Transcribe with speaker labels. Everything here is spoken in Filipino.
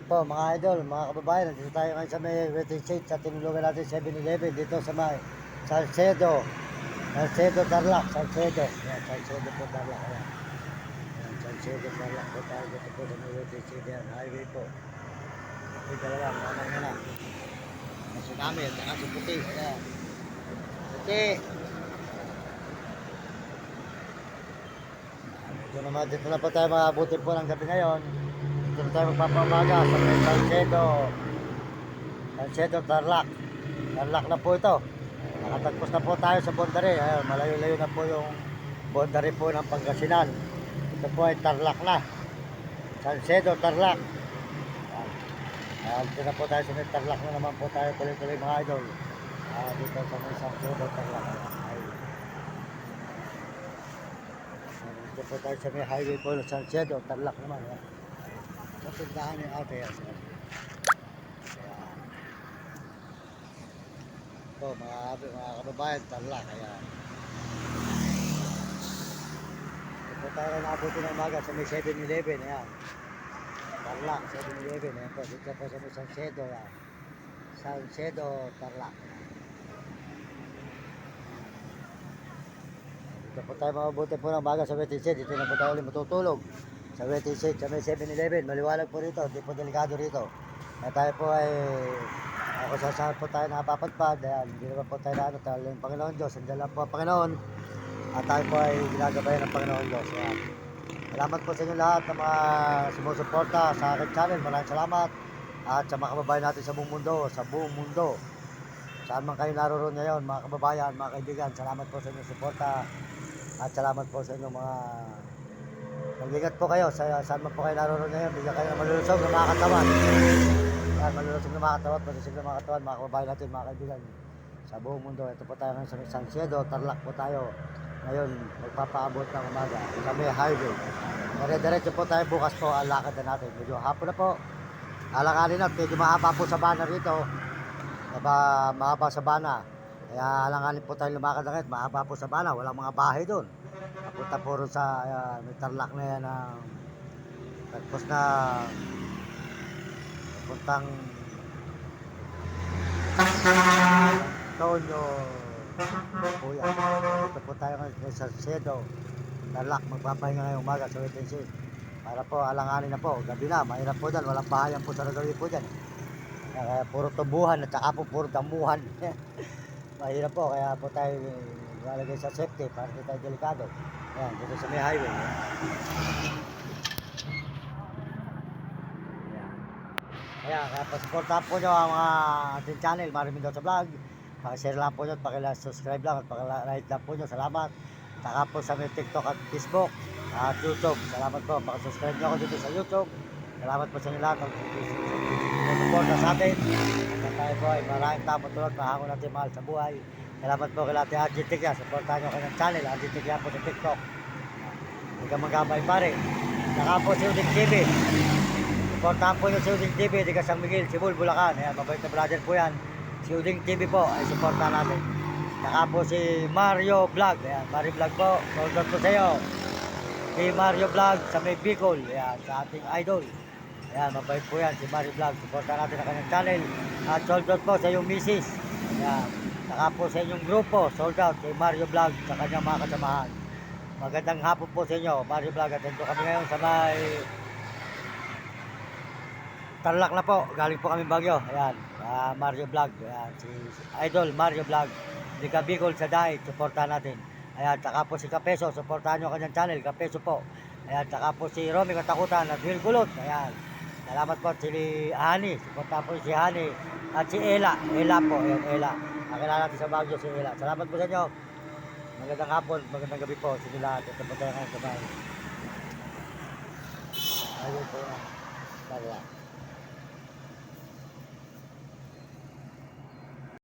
Speaker 1: po mga idol, mga kababayan, nandito tayo ngayon sa may waiting shed sa tinulugan natin 7-Eleven dito sa may Salcedo. Salcedo, Tarlac, Salcedo. Ayan, Salcedo po, Tarlac. Ayan. Ayan, Salcedo, Tarlac po tayo dito po sa may waiting shed. Ayan, highway po. Ito dalawa, mamang na. Ang tsunami, at saka si Puti. Ayan. Puti. Ito naman, dito na po tayo makabutin po ng gabi ngayon. Dito na tayo magpapamaga sa may Salcedo. Salcedo, Tarlac. Tarlac na po ito. Nakatagpos na po tayo sa boundary. Ayun, malayo-layo na po yung boundary po ng Pangasinan. Ito po ay Tarlac na. Salcedo, Tarlac. Ayan, dito na po tayo sa may Tarlac na naman po tayo tuloy-tuloy mga idol. Dito sa may Salcedo, Tarlac. Ayan. Dito po tayo sa may highway po ng Salcedo, Tarlac naman. Ayan. Sa tindahan ni ate. Ayan. Ito, mga kababayan, Tarlac. Ayan. Ito po tayo na nakabuti ng umaga sa may 7-Eleven. Ayan. Tarlac, 7-Eleven. Ayan po, dito po sa may Salcedo. Ayan. Salcedo, Tarlac. Dito po tayo makabuti po ng umaga sa waiting shed. Dito na po tayo ulit matutulog. Sa waiting shed, sa may 7-Eleven. Maliwanag po rito, di po delikado rito. Kaya tayo po ay ako sasahal po tayo nakapapadpad. Ayan, hindi naman po tayo na ano, tayo yung Panginoon Diyos. Andiyan lang po ang Panginoon. At tayo po ay ginagabayan ng Panginoon Diyos. Ayan. Salamat po sa inyo lahat ng mga sumusuporta sa aking channel. Maraming salamat. At sa mga kababayan natin sa buong mundo, saan man kayo naroon ngayon, mga kababayan, mga kaibigan, salamat po sa inyong suporta. At salamat po sa inyong mga mag-ingat po kayo saan man po kayo naroon ngayon. Bigyan kayo ng malulusog na mga katawan. Yan, malulusog na mga katawan, malusog na mga katawan, mga kababayan natin, mga kaibigan sa buong mundo. Ito po tayo ngayon sa Salcedo, Tarlac po tayo. Ngayon, magpapaabot ng umaga sa may highway. Dire-diretso po tayo bukas po, ang lakad na natin. Medyo hapon na po. Alanganin na, medyo mahaba po sa bana rito. Mahaba sa bana. Kaya alanganin po tayo lumakad na ngayon. Mahaba po sa bana, walang mga bahay doon. Papunta po rin sa may Tarlac na yan. Tapos na puntang Tonyo po yan. Ito po tayo ngayon sa Salcedo, Tarlac. Magpapahinga ngayong umaga sa waiting shed. Para po alanganin na po, gabi na, mahirap po dyan, walang bahayan po sa nagawin po dyan. Kaya puro tubuhan at saka po puro damuhan. Mahirap po, kaya po tayo lalagay sa safety para hindi tayo delikado. Ayan, dito sa may highway. Ayan. Ayan, kaya pasuportahan po nyo ang mga ating channel, Mario Mendoza Vlog. Pakishare lang po nyo at pakisubscribe lang at pakilike lang po nyo. Salamat. Saka po sa may TikTok at Facebook at YouTube. Salamat po. Pakisubscribe nyo ako dito sa YouTube. Salamat po sa inyo lahat ng suporta sa atin. At tayo po ay maraming tapos tulad. Mahangon natin mahal sa buhay. Salamat po kay Ate Angie Tigya. Supportahan nyo kanyang channel. Angie Tigya po sa TikTok. Hindi ka magkabay pare. Saka po si Uding TV. Supportahan po nyo si Uding TV. Di ka San Miguel, Sibul, Bulacan. Ayan, mabait na brother po yan. Si Uding TV po ay supportahan natin. Saka po si Mario Vlog. Ayan, Mario Vlog po. Shout out po sa iyo. Si Mario Vlog sa may Bicol. Ayan, sa ating idol. Ayan, mabait po yan si Mario Vlog. Supportahan natin ang kanyang channel. At sold out po sa iyong misis. Ayan. Saka po sa inyong grupo. Sold out kay Mario Vlog sa kanyang mga kasamahan. Magandang hapon po sa inyo, Mario Vlog. At ito kami ngayon sa may Tarlac na po. Galing po kami Baguio. Ayan, Mario Vlog. Ayan, si idol Mario Vlog. Di ka Bicol sa Daig, supportahan natin. Ayan, saka po si Kapeso, supportahan nyo kanyang channel, Kapeso po. Ayan, saka po si Romy Katakutan at Will Gulot. Ayan, salamat po si Hani, supportahan po si Hani. At si Ella, po, ayan, Ella. Nakilala natin sa Baguio si Ella. Salamat po sa inyo. Magandang hapon, magandang gabi po sa nila. Ito po tayo ngayon sa bahay. Ayun po,